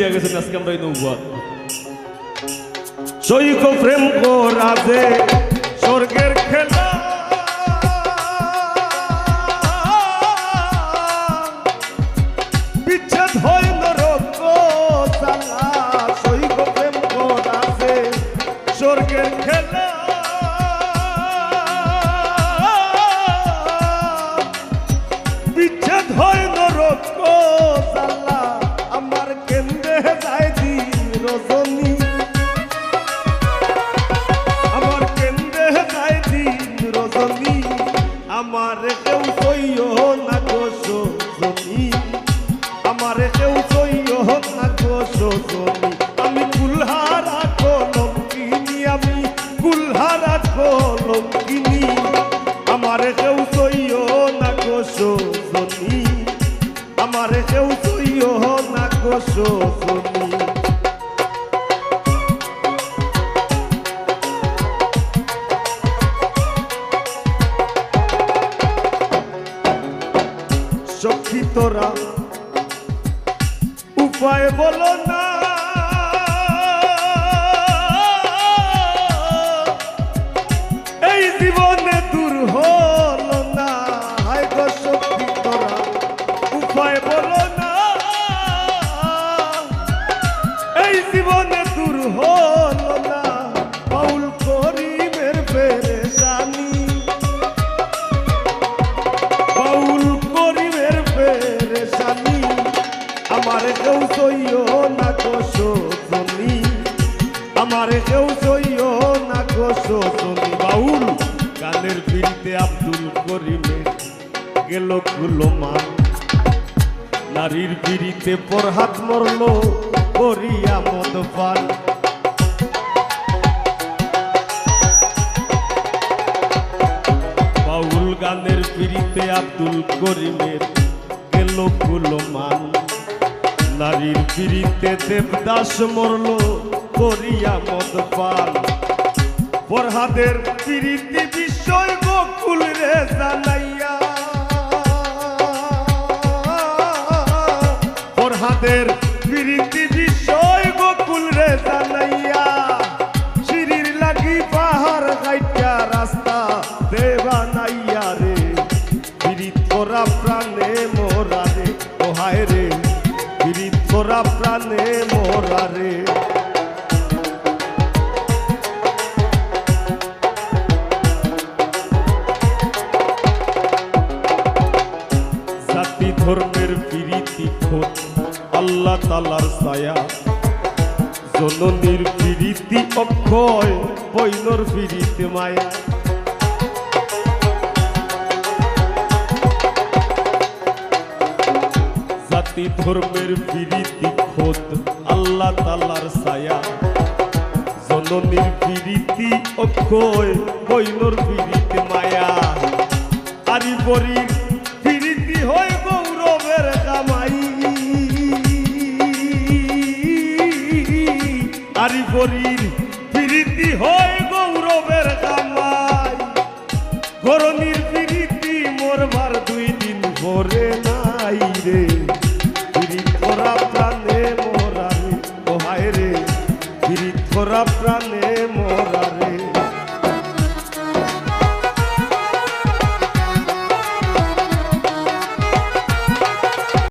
দিয়ে গেছেন আজকে আমরা এই নৌবত সৈক প্রেম করাতে স্বর্গের খেলা বিচ্ছেদ হয় নরক জ্বালা সৈক প্রেম করাতে স্বর্গের খেলা বিচ্ছেদ হয় নরক জ্বালা আমার কেন্দ্রে যায় দিন রজনী আমার কেন্দ্রে যায় দিন রজনী আমার কেউ সইও না গো সজনী আমার কেউ সইও না গো সজনী আমি কুলহারা কলঙ্কিনী আমি কুলহারা কলঙ্কিনী আমার কেউ সইও না গো সজনী আমার কেউ সইও না গো সজনী সখী তোরা উপায় বলো না এই জীবনে দূর হলো না হায় গো সখী তোরা উপায় বলো না এই জীবনে দূর হলো না বাউল করিমের পেরেশানি বাউল করিমের পেরেশানি আমার কেউ সইও না গো সজনী আমার কেউ সইও না গো সজনী বাউল গানের পিড়িতে আব্দুল করিমের গেল কুলমান নারীর পিড়িতে পরহাত মরল করিয়া মদ পান বাউল গানের পিড়িতে আব্দুল করিমের গেল কুলমান নারীর পিড়িতে দেবদাস মরল করিয়া মদ পান ফরহাদের পিড়িতি বিষয় বকুল রে জানাইয়া ফরহাদের পিড়িতি বিষয় বকুল রে জানাইয়া সিঁড়ির লাগি পাহাড় গাইটা রাস্তা দেবা নাইয়া রে পিড়িত করা প্রাণে মোরা রে ও হায় রে পিড়িত করা প্রাণে মোরা রে জাতি ধর্মের পিড়িতি খোঁজ আল্লাহ তালার ছায়া জননীর পিড়িতি অক্ষয় বৈনর পিড়িতে মায়া জাতি ধর্মের পিড়িতি খোঁজ আল্লাহ তালার ছায়া জননীর পিড়িতি অক্ষয় বৈনর পিড়িতে মায়া আরি পরির পিড়িতি হয় গৌরবের কামাই আরি পরির পিড়িতি হয় গৌরবের কামাই গরনির পিড়িতি মরবার 2 দিন পরে নাই রে পিড়িত করা প্রাণে মোরা রে ও হায় রে পিড়িত করা